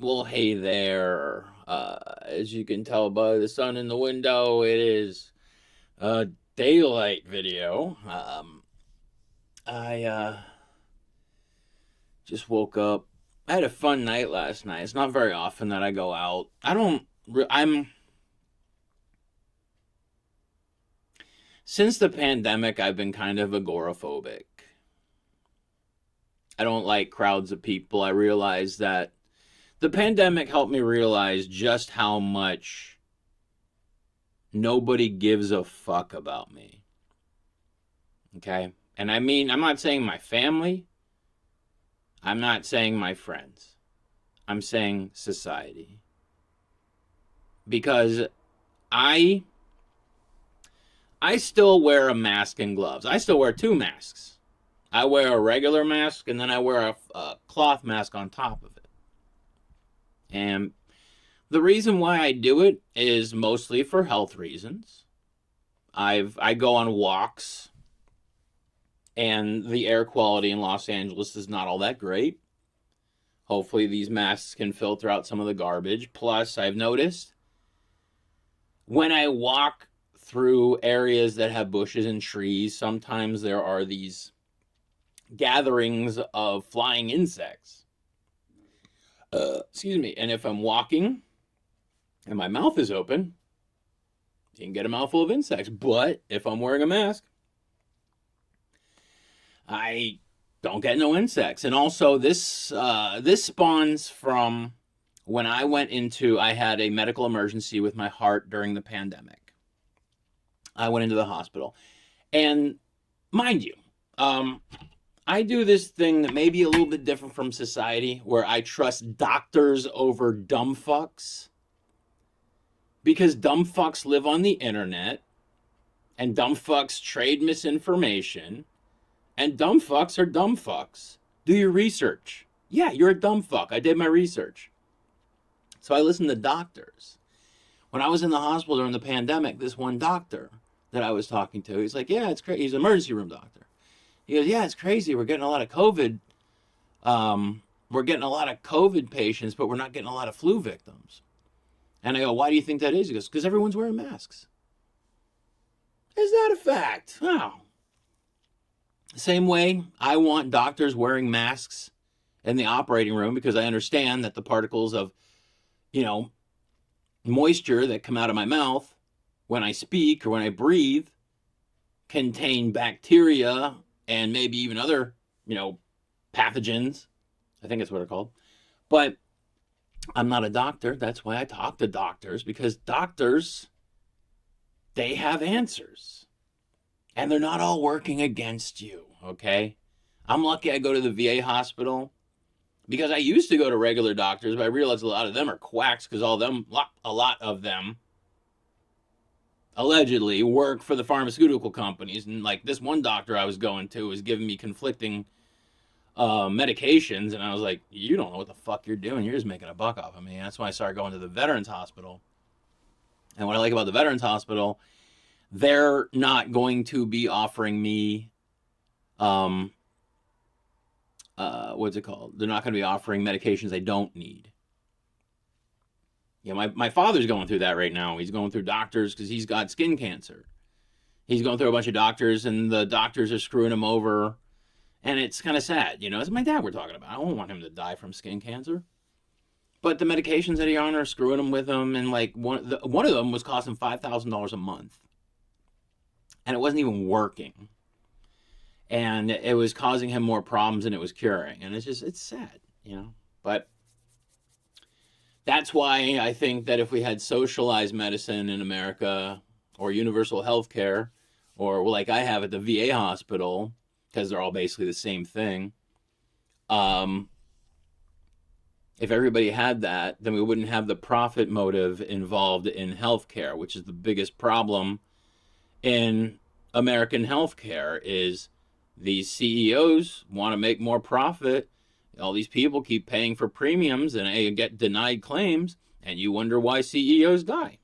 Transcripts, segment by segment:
Well, hey there. As you can tell by the sun in the window, it is a daylight video. I just woke up. I had a fun night last night. It's not very often that I go out. I don't. I'm Since the pandemic, I've been kind of agoraphobic. I don't like crowds of people. I realize that the pandemic helped me realize just how much nobody gives a fuck about me. Okay? And I mean, I'm not saying my family, I'm not saying my friends, I'm saying society. Because I I still wear a mask and gloves. I still wear two masks. I wear a regular mask and then I wear a cloth mask on top of it. And the reason why I do it is mostly for health reasons. I go on walks and the air quality in Los Angeles is not all that great. Hopefully, these masks can filter out some of the garbage. Plus, I've noticed when I walk through areas that have bushes and trees, sometimes there are these gatherings of flying insects. Excuse me. And if I'm walking and my mouth is open, you can get a mouthful of insects. But if I'm wearing a mask, I don't get no insects. And also, this spawns from when I had a medical emergency with my heart during the pandemic. I went into the hospital, and mind you, I do this thing that may be a little bit different from society, where I trust doctors over dumb fucks, because dumb fucks live on the internet, and dumb fucks trade misinformation. And dumb fucks are dumb fucks. Do your research. Yeah, you're a dumb fuck. I did my research. So I listened to doctors. When I was in the hospital during the pandemic, this one doctor that I was talking to, he's like, yeah, it's crazy. He's an emergency room doctor. He goes, yeah, it's crazy. We're getting a lot of COVID. We're getting a lot of COVID patients, but we're not getting a lot of flu victims. And I go, why do you think that is? He goes, because everyone's wearing masks. Is that a fact? Oh. Same way, I want doctors wearing masks in the operating room because I understand that the particles of, you know, moisture that come out of my mouth when I speak or when I breathe contain bacteria and maybe even other, pathogens. I think that's what they're called. But I'm not a doctor. That's why I talk to doctors, because doctors, they have answers. And they're not all working against you, okay? I'm lucky I go to the VA hospital because I used to go to regular doctors, but I realized a lot of them are quacks because a lot of them allegedly work for the pharmaceutical companies. And like this one doctor I was going to was giving me conflicting medications, and I was like, you don't know what the fuck you're doing. You're just making a buck off of me. And that's why I started going to the Veterans Hospital. And what I like about the Veterans Hospital, they're not going to be offering me what's it called? They're not going to be offering medications I don't need. My father's going through that right now. He's going through doctors because he's got skin cancer. He's going through a bunch of doctors, and the doctors are screwing him over. And it's kind of sad, It's my dad we're talking about. I don't want him to die from skin cancer. But the medications that he's on are screwing him with them. And like one of them was costing $5,000 a month. And it wasn't even working. And it was causing him more problems than it was curing. And it's sad, But that's why I think that if we had socialized medicine in America, or universal health care, or like I have at the VA hospital, because they're all basically the same thing, if everybody had that, then we wouldn't have the profit motive involved in healthcare, which is the biggest problem in American healthcare. Is these CEOs want to make more profit. All these people keep paying for premiums and they get denied claims, and you wonder why CEOs die.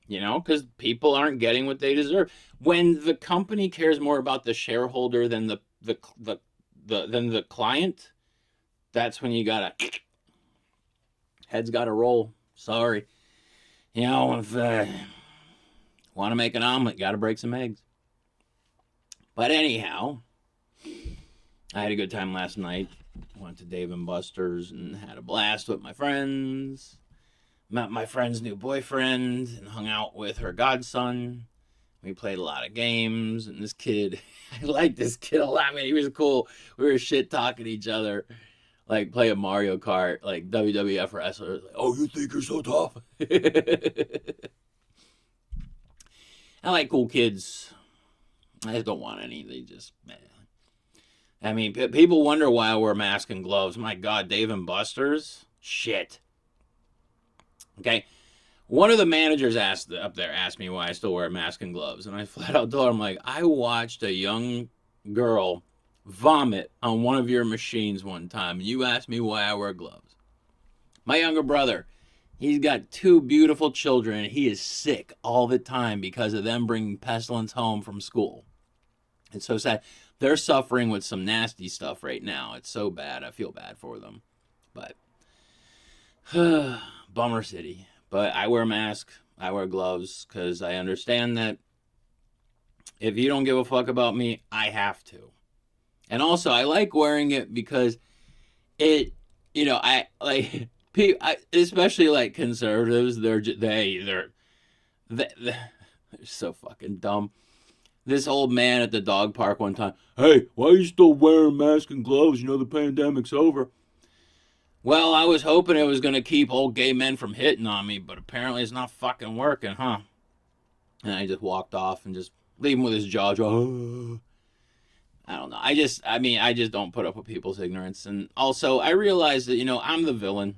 Because people aren't getting what they deserve. When the company cares more about the shareholder than the client, that's when you gotta Head's got to roll. Sorry. You know, if want to make an omelet, got to break some eggs. But anyhow, I had a good time last night. Went to Dave and Buster's and had a blast with my friends. Met my friend's new boyfriend and hung out with her godson. We played a lot of games, and this kid, I liked this kid a lot, man. He was cool. We were shit talking each other, like playing Mario Kart, like WWF wrestlers. Like, oh, you think you're so tough? I like cool kids. I just don't want any. They just, man. I mean, people wonder why I wear mask and gloves. My God, Dave and Buster's? Shit. Okay. One of the managers asked me why I still wear a mask and gloves. And I flat out told him, like, I watched a young girl vomit on one of your machines one time. And you asked me why I wear gloves. My younger brother, he's got 2 beautiful children. And he is sick all the time because of them bringing pestilence home from school. It's so sad. They're suffering with some nasty stuff right now. It's so bad. I feel bad for them. But, bummer city. But I wear a mask. I wear gloves because I understand that if you don't give a fuck about me, I have to. And also, I like wearing it because it, you know, I like, especially like conservatives, they're so fucking dumb. This old man at the dog park one time, hey, why are you still wearing masks and gloves? You know the pandemic's over. Well, I was hoping it was going to keep old gay men from hitting on me, but apparently it's not fucking working, huh? And I just walked off and just leave him with his jaw dropped. I don't know. I just don't put up with people's ignorance. And also, I realize that, you know, I'm the villain.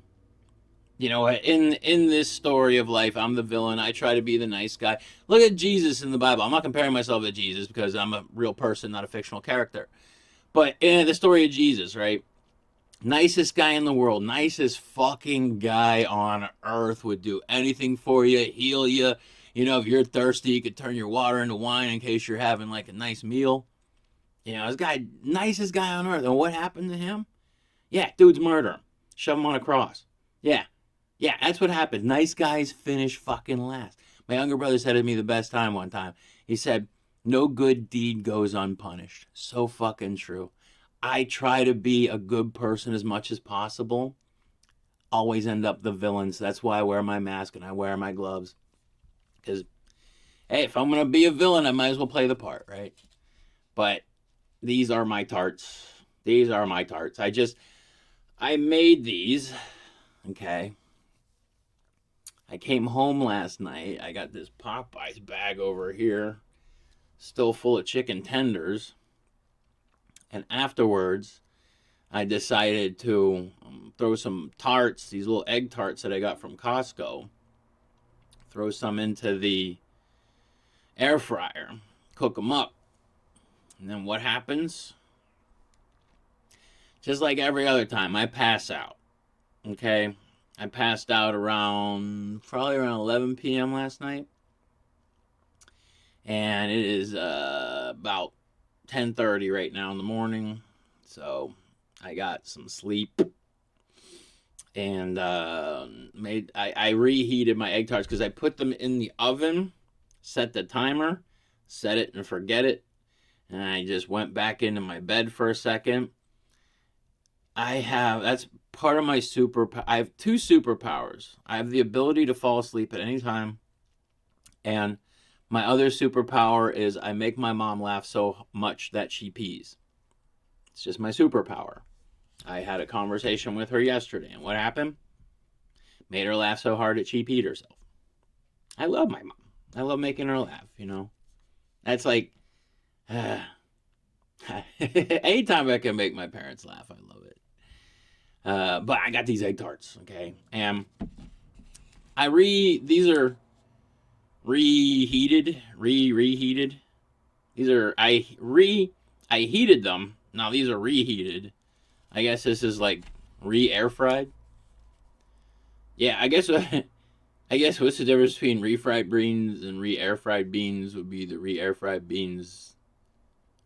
You know, in this story of life, I'm the villain. I try to be the nice guy. Look at Jesus in the Bible. I'm not comparing myself to Jesus because I'm a real person, not a fictional character. But in the story of Jesus, right? Nicest guy in the world, nicest fucking guy on earth, would do anything for you, heal you. You know, if you're thirsty, you could turn your water into wine in case you're having like a nice meal. You know, this guy, nicest guy on earth. And what happened to him? Yeah, dudes murder him. Shove him on a cross. Yeah, that's what happens. Nice guys finish fucking last. My younger brother said to me the best time one time. He said, no good deed goes unpunished. So fucking true. I try to be a good person as much as possible. Always end up the villains. That's why I wear my mask and I wear my gloves. Because, hey, if I'm going to be a villain, I might as well play the part, right? But these are my tarts. These are my tarts. I made these, okay? I came home last night. I got this Popeyes bag over here, still full of chicken tenders. And afterwards, I decided to throw some tarts, these little egg tarts that I got from Costco, throw some into the air fryer, cook them up. And then what happens? Just like every other time, I pass out. Okay? I passed out probably around 11 p.m. last night. And it is about 10:30 right now in the morning. So I got some sleep. And I reheated my egg tarts because I put them in the oven, set the timer, set it and forget it. And I just went back into my bed for a second. That's part of my I have 2 superpowers. I have the ability to fall asleep at any time. And my other superpower is I make my mom laugh so much that she pees. It's just my superpower. I had a conversation with her yesterday, and what happened? Made her laugh so hard that she peed herself. I love my mom. I love making her laugh, you know. That's like, anytime I can make my parents laugh, I love it. But I got these egg tarts, okay? And these are reheated. These are, I heated them. Now these are reheated. I guess this is like air fried. Yeah, I guess what's the difference between refried beans and air fried beans would be the air fried beans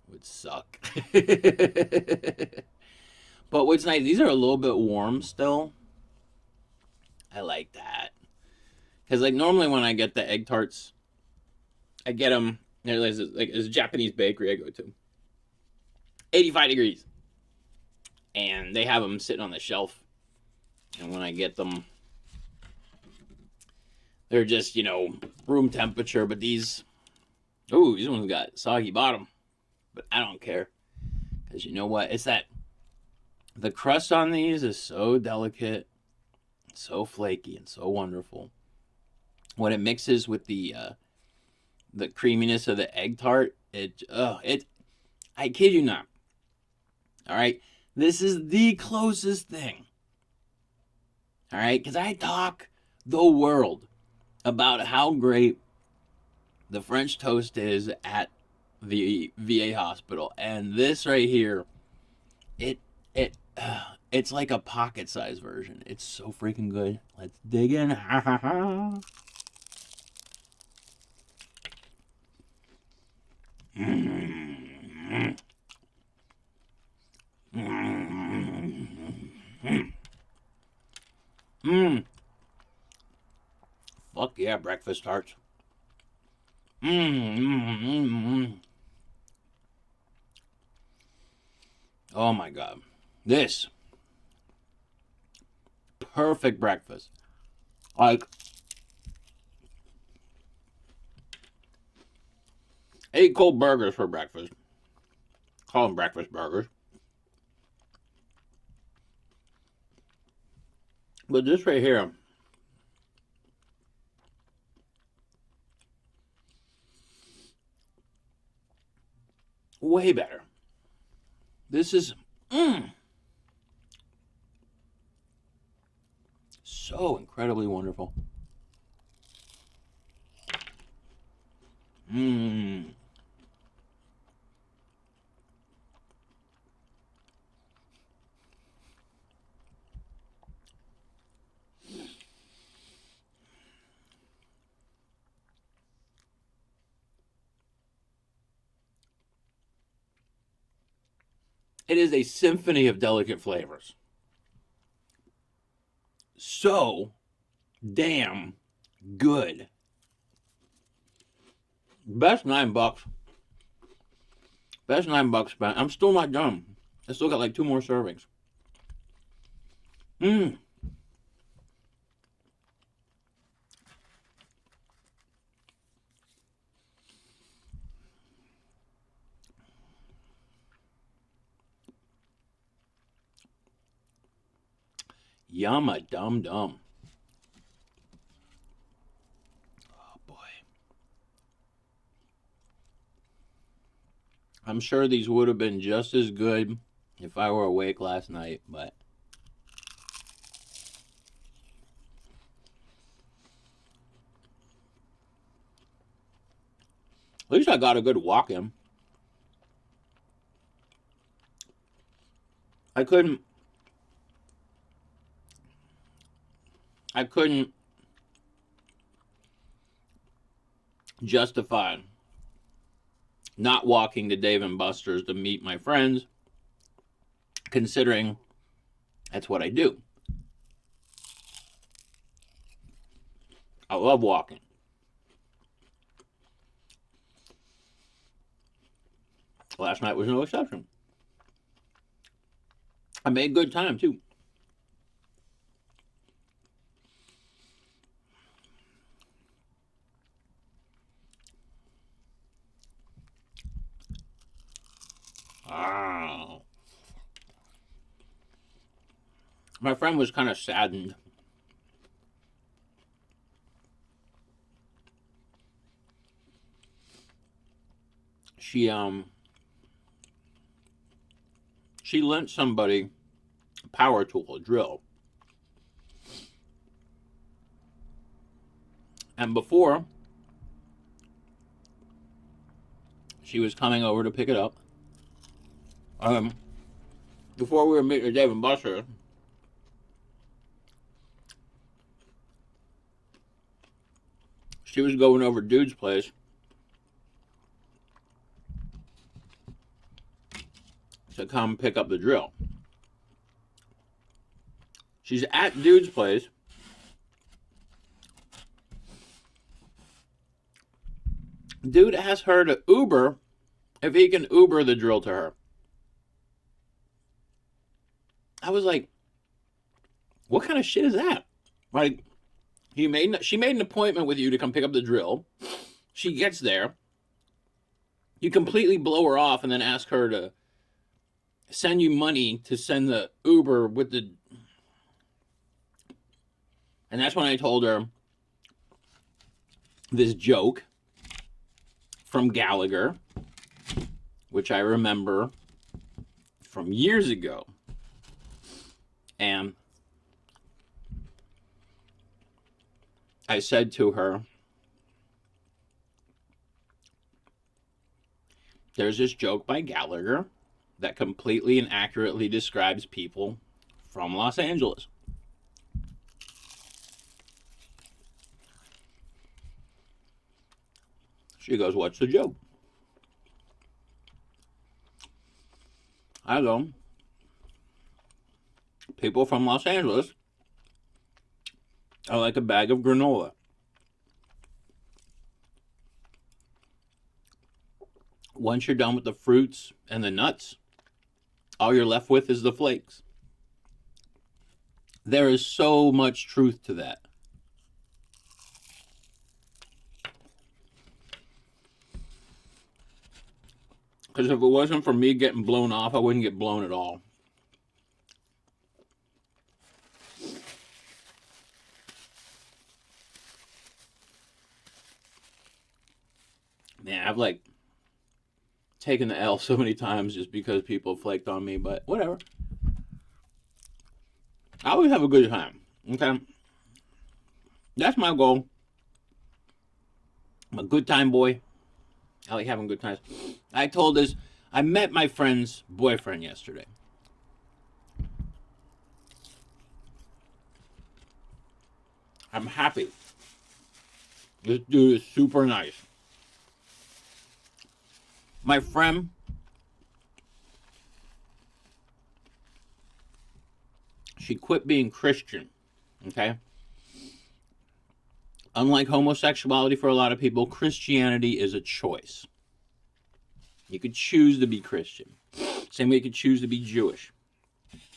would suck. But what's nice, these are a little bit warm still. I like that. Because, like, normally when I get the egg tarts, I get them, there's a Japanese bakery I go to. 85 degrees. And they have them sitting on the shelf. And when I get them, they're just, room temperature. But these ones got soggy bottom. But I don't care. Because you know what? It's that the crust on these is so delicate, so flaky, and so wonderful. When it mixes with the creaminess of the egg tart, I kid you not. All right, this is the closest thing. All right, because I talk the world about how great the French toast is at the VA hospital, and this right here, it it it's like a pocket-sized version. It's so freaking good. Let's dig in. Ha ha ha. Mm. Mm. Fuck yeah, breakfast tarts. Oh my god. This perfect breakfast. Like, I ate cold burgers for breakfast. Call them breakfast burgers. But this right here, way better. This is so incredibly wonderful. It is a symphony of delicate flavors. So damn good. Best $9. Best $9 spent. I'm still not done. I still got like 2 more servings. Yum a dum dum. Oh boy. I'm sure these would have been just as good if I were awake last night, but at least I got a good walk in. I couldn't justify not walking to Dave and Buster's to meet my friends, considering that's what I do. I love walking. Last night was no exception. I made good time too. My friend was kind of saddened. She lent somebody a power tool, a drill. And before she was coming over to pick it up, before we were meeting at Dave and Buster, she was going over to Dude's place to come pick up the drill. She's at Dude's place, Dude asked her to Uber if he can Uber the drill to her. I was like, what kind of shit is that? Like, she made an appointment with you to come pick up the drill. She gets there. You completely blow her off and then ask her to send you money to send the Uber with the. And that's when I told her this joke from Gallagher, which I remember from years ago. And I said to her, there's this joke by Gallagher that completely and accurately describes people from Los Angeles. She goes, what's the joke? I go, people from Los Angeles are like a bag of granola. Once you're done with the fruits and the nuts, all you're left with is the flakes. There is so much truth to that. Because if it wasn't for me getting blown off, I wouldn't get blown at all. Man, I've like taken the L so many times just because people flaked on me, but whatever. I always have a good time. Okay? That's my goal. I'm a good time boy. I like having good times. I met my friend's boyfriend yesterday. I'm happy. This dude is super nice. My friend, she quit being Christian, okay? Unlike homosexuality for a lot of people, Christianity is a choice. You could choose to be Christian. Same way you could choose to be Jewish.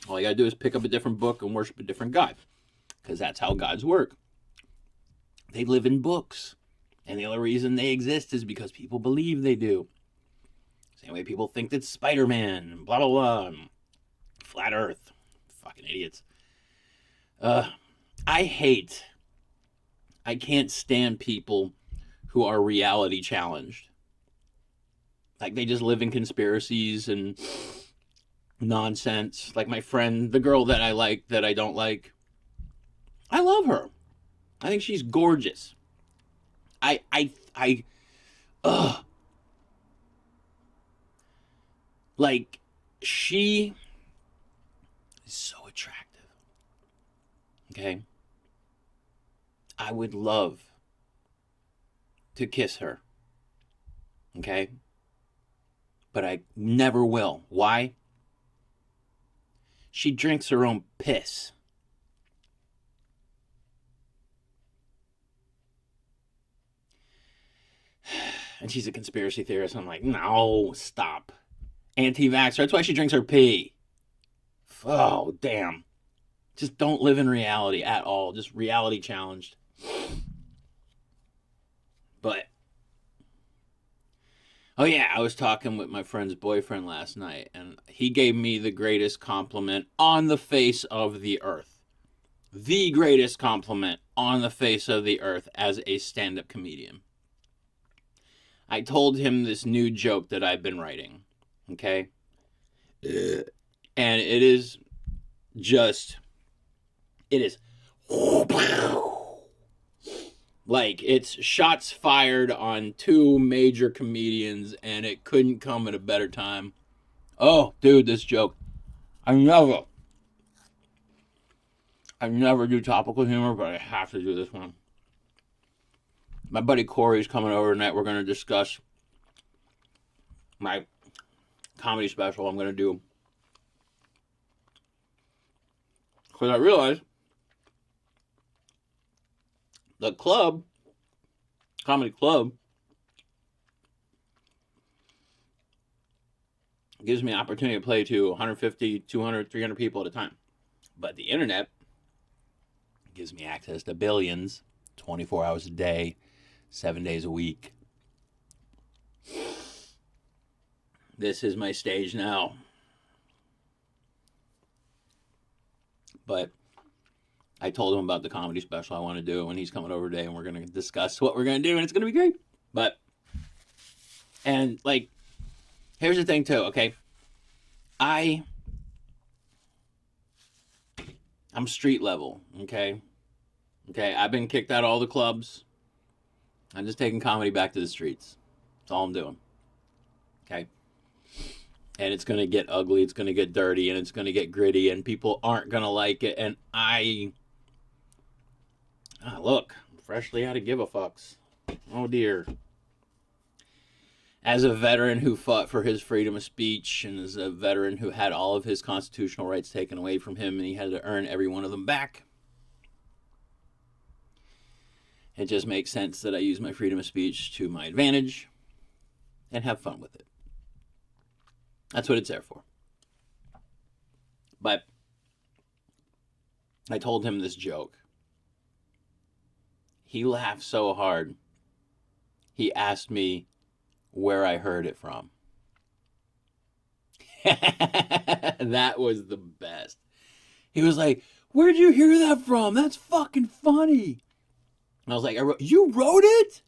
All you gotta do is pick up a different book and worship a different God. Because that's how gods work. They live in books. And the only reason they exist is because people believe they do. Same way people think that Spider-Man, and blah, blah, blah, and flat earth. Fucking idiots. I can't stand people who are reality challenged. Like, they just live in conspiracies and nonsense. Like my friend, the girl that I like, that I don't like. I love her. I think she's gorgeous. Ugh. Like, she is so attractive. Okay? I would love to kiss her. Okay? But I never will. Why? She drinks her own piss. And she's a conspiracy theorist. I'm like, no, stop. Anti-vaxxer. That's why she drinks her pee. Oh, damn. Just don't live in reality at all. Just reality challenged. But, oh yeah, I was talking with my friend's boyfriend last night, and he gave me the greatest compliment on the face of the earth. The greatest compliment on the face of the earth as a stand-up comedian. I told him this new joke that I've been writing, okay? And it is just, it is like, it's shots fired on two major comedians, and it couldn't come at a better time. Oh, dude, this joke. I never do topical humor, but I have to do this one. My buddy Corey's coming over tonight. We're going to discuss my comedy special I'm going to do. Because I realized the club, comedy club, gives me opportunity to play to 150, 200, 300 people at a time. But the internet gives me access to billions, 24 hours a day, 7 days a week. This is my stage now. But I told him about the comedy special I want to do, and he's coming over today, and we're going to discuss what we're going to do, and it's going to be great. But, and like, here's the thing too, okay? I'm street level, okay? Okay, I've been kicked out of all the clubs. I'm just taking comedy back to the streets. That's all I'm doing. Okay? And it's going to get ugly, it's going to get dirty, and it's going to get gritty, and people aren't going to like it. And look, I'm freshly out of give a fucks. Oh dear. As a veteran who fought for his freedom of speech, and as a veteran who had all of his constitutional rights taken away from him, and he had to earn every one of them back, it just makes sense that I use my freedom of speech to my advantage and have fun with it. That's what it's there for. But I told him this joke. He laughed so hard. He asked me where I heard it from. That was the best. He was like, "Where'd you hear that from? That's fucking funny." And I was like, "You wrote it?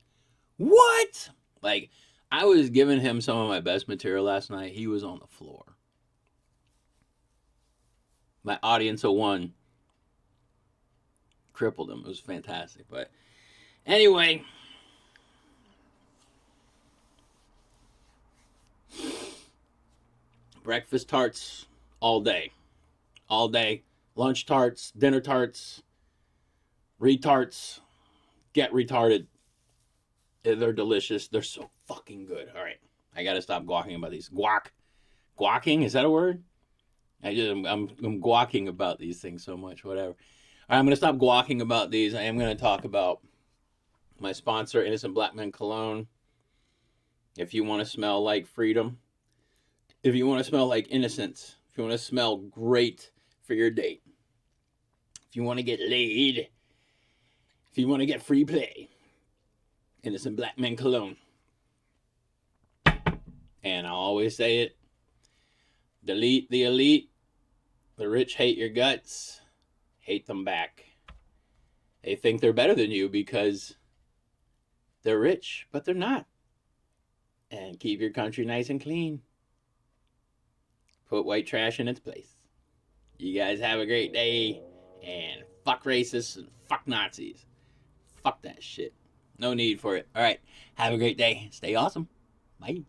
What?" Like, I was giving him some of my best material last night. He was on the floor. My audience of one crippled him. It was fantastic. But anyway, breakfast tarts all day. All day. Lunch tarts, dinner tarts, retarts. Get retarded. They're delicious. They're so fucking good. All right. I got to stop guacking about these. Guacking? Is that a word? I'm guacking about these things so much. Whatever. All right, I'm going to stop guacking about these. I am going to talk about my sponsor, Innocent Black Men Cologne. If you want to smell like freedom, if you want to smell like innocence, if you want to smell great for your date, if you want to get laid, if you want to get free play, Innocent Black Men Cologne. And I'll always say it. Delete the elite. The rich hate your guts. Hate them back. They think they're better than you because they're rich, but they're not. And keep your country nice and clean. Put white trash in its place. You guys have a great day. And fuck racists and fuck Nazis. Fuck that shit. No need for it. All right. Have a great day. Stay awesome. Bye.